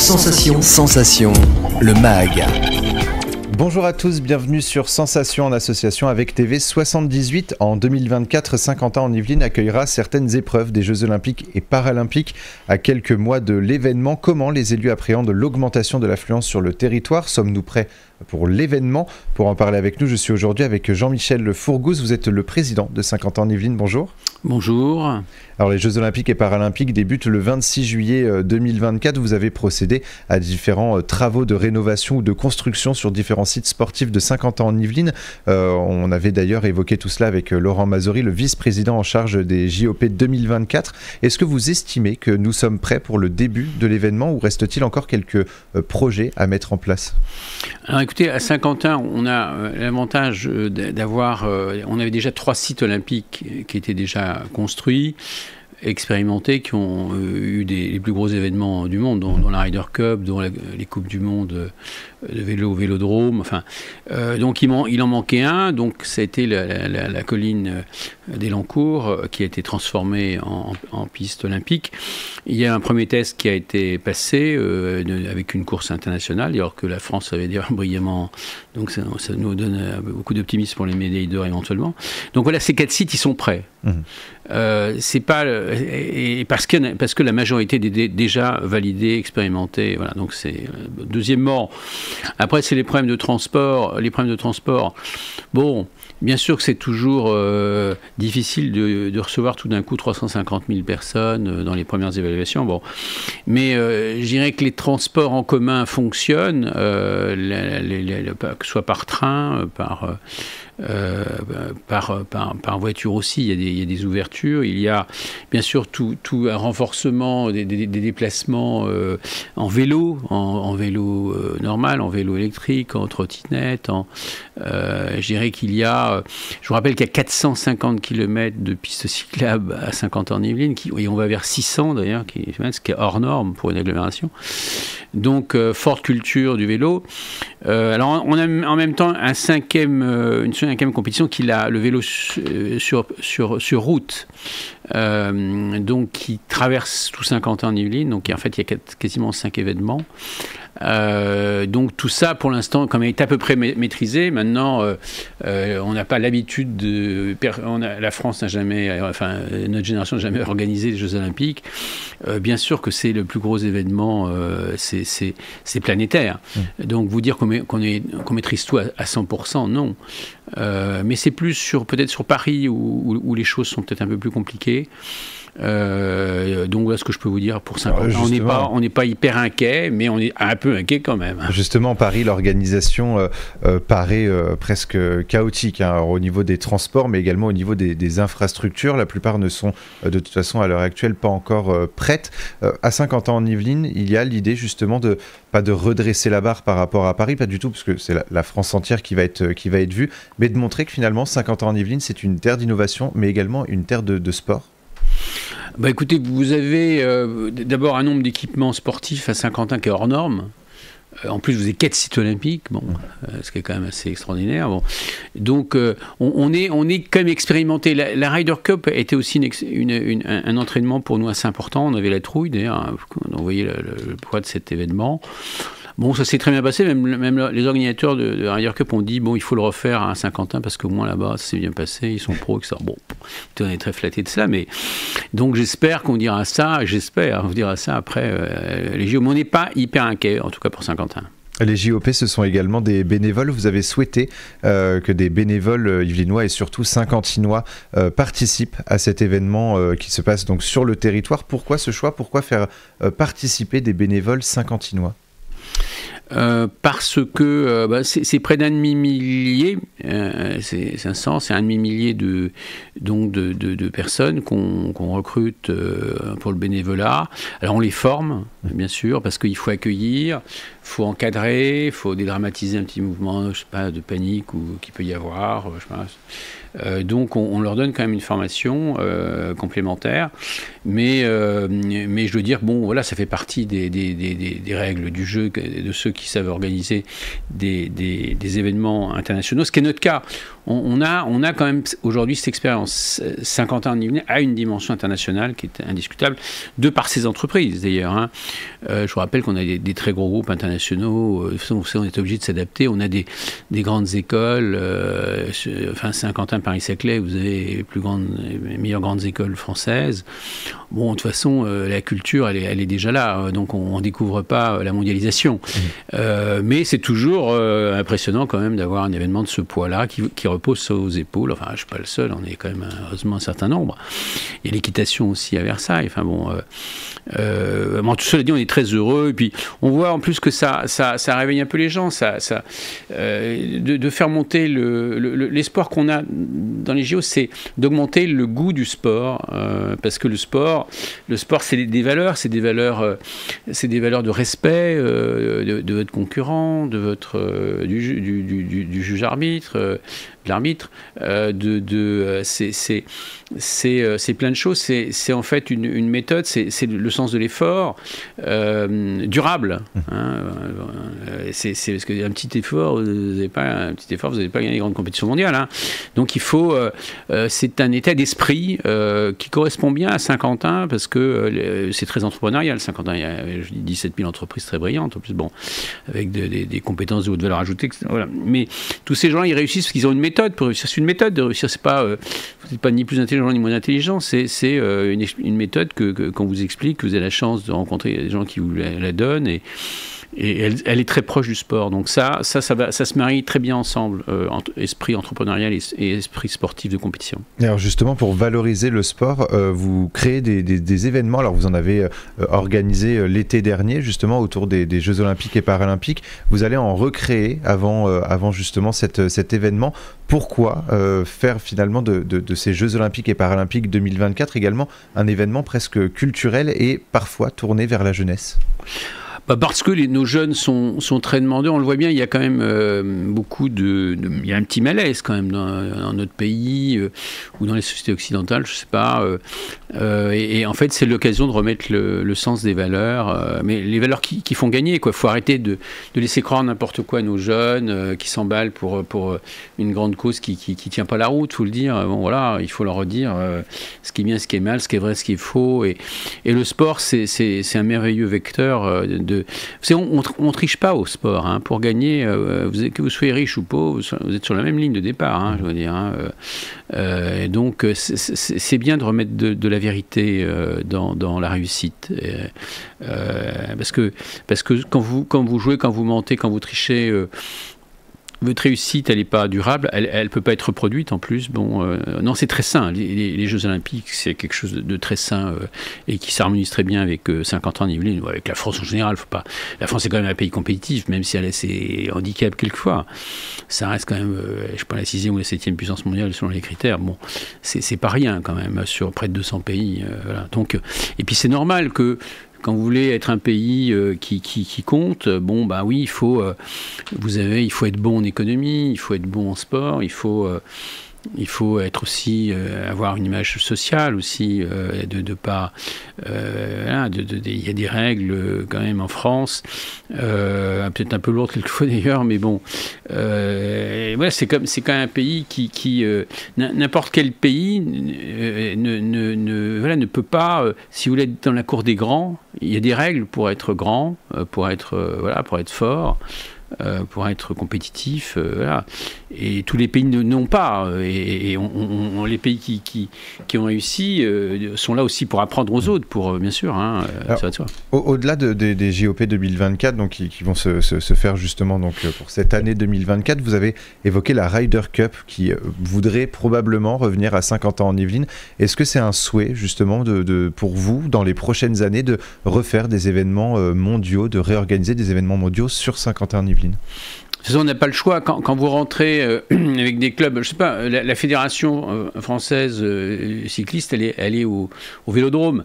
Sensation, le MAG. Bonjour à tous, bienvenue sur Sensation en association avec TV78. En 2024, Saint-Quentin en Yvelines accueillera certaines épreuves des Jeux Olympiques et Paralympiques. À quelques mois de l'événement, comment les élus appréhendent l'augmentation de l'affluence sur le territoire? Sommes-nous prêts pour l'événement? Pour en parler avec nous, je suis aujourd'hui avec Jean-Michel Fourgouze. Vous êtes le président de Saint-Quentin en Yvelines. Bonjour. Bonjour. Alors les Jeux Olympiques et Paralympiques débutent le 26 juillet 2024. Vous avez procédé à différents travaux de rénovation ou de construction sur différents sites sportifs de Saint-Quentin en Yvelines. On avait d'ailleurs évoqué tout cela avec Laurent Mazory, le vice-président en charge des JOP 2024. Est-ce que vous estimez que nous sommes prêts pour le début de l'événement ou reste-t-il encore quelques projets à mettre en place? Alors écoutez, à Saint-Quentin, on a l'avantage d'avoir... on avait déjà 3 sites olympiques qui étaient déjà construits, expérimentés, qui ont eu les plus gros événements du monde, dont la Ryder Cup, dont les Coupes du Monde de vélo au Vélodrome. Enfin, donc il en manquait un. Donc ça a été la colline d'Elancourt qui a été transformée en piste olympique. Il y a un premier test qui a été passé avec une course internationale, alors que la France avait déjà brillamment. Donc ça nous donne beaucoup d'optimisme pour les médailles d'or éventuellement. Donc voilà, ces 4 sites, ils sont prêts. C'est pas parce que la majorité est déjà validée, expérimentée. Voilà. Donc c'est deuxièmement. Après, c'est les problèmes de transport. Bon, bien sûr que c'est toujours difficile de recevoir tout d'un coup 350 000 personnes dans les premières évaluations. Bon, mais je dirais que les transports en commun fonctionnent, que ce soit par train, par voiture aussi. Il y a des ouvertures. Il y a bien sûr tout un renforcement des déplacements en vélo, en vélo normal, en vélo électrique, en trottinette. Je dirais qu'il y a... Je vous rappelle qu'il y a 450 km de pistes cyclables à Saint-Quentin-en-Yvelines, et on va vers 600 d'ailleurs, ce qui est hors norme pour une agglomération. Donc, forte culture du vélo. Alors, on a en même temps une cinquième compétition qui est le vélo sur route. Donc, qui traverse tout Saint-Quentin-en-Yvelines. Donc, en fait, il y a quasiment 5 événements. Donc tout ça, pour l'instant, comme est à peu près maîtrisé, maintenant, on n'a pas l'habitude la France n'a jamais, notre génération n'a jamais organisé les Jeux Olympiques. Bien sûr que c'est le plus gros événement, c'est planétaire. Donc vous dire qu'on maîtrise tout à 100%, non. Mais c'est plus peut-être sur Paris où les choses sont peut-être un peu plus compliquées. Donc voilà ce que je peux vous dire pour Saint-Quentin. On n'est pas hyper inquiet, mais on est un peu inquiet quand même. Justement, Paris, l'organisation paraît presque chaotique au niveau des transports, mais également au niveau des infrastructures. La plupart ne sont de toute façon à l'heure actuelle pas encore prêtes. À Saint-Quentin-en-Yvelines, il y a l'idée justement pas de redresser la barre par rapport à Paris, pas du tout, parce que c'est la France entière qui va être vue, mais de montrer que finalement Saint-Quentin-en-Yvelines, c'est une terre d'innovation, mais également une terre de sport. Bah écoutez, vous avez d'abord un nombre d'équipements sportifs à Saint-Quentin qui est hors norme. En plus, vous avez 4 sites olympiques, ce qui est quand même assez extraordinaire. Bon. Donc, on est quand même expérimenté. La Ryder Cup était aussi un entraînement pour nous assez important. On avait la trouille, d'ailleurs, on voyait le poids de cet événement. Bon, ça s'est très bien passé, même les organisateurs de Ryder Cup ont dit, il faut le refaire à Saint-Quentin parce qu'au moins là-bas, ça s'est bien passé, ils sont pros, etc. Bon, on est très flattés de ça, mais donc j'espère qu'on dira ça, après les JO, mais on n'est pas hyper inquiet, en tout cas pour Saint-Quentin. Les JOP, ce sont également des bénévoles. Vous avez souhaité que des bénévoles yvelinois et surtout saint-quentinois participent à cet événement qui se passe donc sur le territoire. Pourquoi ce choix? Pourquoi faire participer des bénévoles saint-quentinois? Parce que c'est près d'un demi-millier, c'est 500, c'est un demi-millier de personnes qu'on recrute pour le bénévolat. Alors on les forme, bien sûr, parce qu'il faut accueillir, il faut encadrer, il faut dédramatiser un petit mouvement, de panique qu'il peut y avoir, donc on leur donne quand même une formation complémentaire, mais je veux dire, ça fait partie des règles du jeu, de ceux qui savent organiser des événements internationaux, ce qui est notre cas. On a quand même aujourd'hui cette expérience. Saint-Quentin-en-Yvelines a une dimension internationale qui est indiscutable, de par ses entreprises d'ailleurs. Hein. Je vous rappelle qu'on a des très gros groupes internationaux. On est obligé de s'adapter. On a des grandes écoles. Saint-Quentin, Paris-Saclay, vous avez les meilleures grandes écoles françaises. Bon, de toute façon, la culture, elle est déjà là. Donc, on ne découvre pas la mondialisation. Mais c'est toujours impressionnant quand même d'avoir un événement de ce poids-là qui repose aux épaules. Enfin, je ne suis pas le seul. On est quand même heureusement un certain nombre. Il y a l'équitation aussi à Versailles. Enfin bon, tout cela dit, on est très heureux. Et puis, on voit en plus que ça réveille un peu les gens. De faire monter l'espoir qu'on a dans les JO, c'est d'augmenter le goût du sport. Parce que le sport, c'est des valeurs. C'est des valeurs de respect de votre concurrent, du juge-arbitre, de l'arbitre, c'est plein de choses. C'est en fait une méthode, c'est le sens de l'effort durable. Hein, c'est parce qu'un petit effort, vous n'allez pas gagner les grandes compétitions mondiales. Hein. Donc il faut, c'est un état d'esprit qui correspond bien à Saint-Quentin parce que c'est très entrepreneurial. Saint-Quentin, il y a 17 000 entreprises très brillantes, en plus, bon, avec des compétences de haute valeur ajoutée. Voilà. Mais tous ces gens-là, ils réussissent parce qu'ils ont une méthode pour réussir. C'est une méthode de réussir. Vous n'êtes pas ni plus intelligent ni moins intelligent. C'est une méthode qu'on vous explique, que vous avez la chance de rencontrer des gens qui vous la donnent et elle est très proche du sport. Donc ça se marie très bien ensemble, esprit entrepreneurial et esprit sportif de compétition. Et alors justement, pour valoriser le sport, vous créez des événements. Alors vous en avez organisé l'été dernier, justement, autour des Jeux Olympiques et Paralympiques. Vous allez en recréer avant justement cet événement. Pourquoi faire finalement de ces Jeux Olympiques et Paralympiques 2024 également un événement presque culturel et parfois tourné vers la jeunesse ? Parce que nos jeunes sont très demandeurs, on le voit bien, il y a quand même il y a un petit malaise quand même dans notre pays ou dans les sociétés occidentales, je sais pas. Et en fait, c'est l'occasion de remettre le sens des valeurs, mais les valeurs qui font gagner, quoi. Faut arrêter de laisser croire n'importe quoi à nos jeunes qui s'emballent pour une grande cause qui tient pas la route, faut le dire. Bon voilà, il faut leur redire ce qui est bien, ce qui est mal, ce qui est vrai, ce qui est faux. Et le sport, c'est un merveilleux vecteur on triche pas au sport. Hein. Pour gagner, que vous soyez riche ou pauvre, vous êtes sur la même ligne de départ. Hein, je veux dire. Hein. Donc c'est bien de remettre de la vérité dans la réussite. Parce que quand vous jouez, quand vous mentez, quand vous trichez, votre réussite, elle n'est pas durable, elle ne peut pas être reproduite en plus. Bon, non, c'est très sain. Les Jeux Olympiques, c'est quelque chose de très sain et qui s'harmonise très bien avec Saint-Quentin-en-Yvelines, ou avec la France en général. La France est quand même un pays compétitif, même si elle a ses handicaps quelquefois. Ça reste quand même, je ne sais pas, la 6e ou la 7e puissance mondiale selon les critères. Bon, c'est pas rien quand même, sur près de 200 pays. Voilà. Donc, et puis c'est normal que quand vous voulez être un pays qui compte, bon, bah oui, il faut être bon en économie, il faut être bon en sport, il faut être aussi avoir une image sociale aussi, de pas, il y a des règles quand même en France, peut-être un peu lourdes quelquefois d'ailleurs, mais bon, voilà, c'est quand même un pays qui n'importe quel pays ne peut pas, si vous voulez être dans la cour des grands, il y a des règles pour être grand, pour être fort. Pour être compétitif, voilà. Et tous les pays n'ont pas. Et les pays qui ont réussi sont là aussi pour apprendre aux autres, pour bien sûr. Hein, alors, ça va de soi. Au-delà des JOP 2024, donc qui vont se faire justement donc pour cette année 2024, vous avez évoqué la Ryder Cup qui voudrait probablement revenir à Saint-Quentin-en-Yvelines. Est-ce que c'est un souhait justement pour vous dans les prochaines années de refaire des événements mondiaux, de réorganiser des événements mondiaux sur Saint-Quentin-en-Yvelines? toute façon, on n'a pas le choix. Quand vous rentrez avec des clubs, je ne sais pas, la fédération française cycliste, elle est au Vélodrome.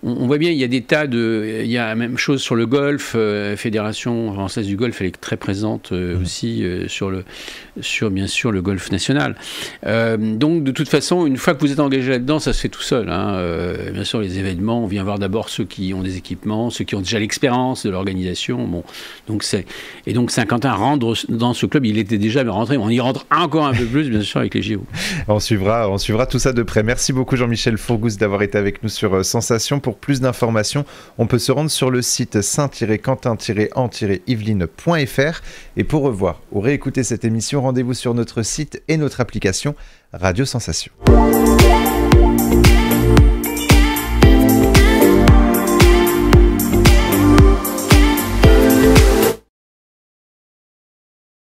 On voit bien, il y a des tas de... Il y a la même chose sur le golf. La fédération française du golf, elle est très présente aussi sur, bien sûr, le golf national. Donc, de toute façon, une fois que vous êtes engagé là-dedans, ça se fait tout seul. Bien sûr, les événements, on vient voir d'abord ceux qui ont des équipements, ceux qui ont déjà l'expérience de l'organisation. Bon, donc Saint-Quentin rentre dans ce club, il était déjà rentré. On y rentre encore un peu plus, bien sûr, avec les JO. On suivra tout ça de près. Merci beaucoup Jean-Michel Fourgousse d'avoir été avec nous sur Sensation. Pour plus d'informations, on peut se rendre sur le site saint-quentin-en-yveline.fr. Et pour revoir ou réécouter cette émission, rendez-vous sur notre site et notre application Radio Sensation.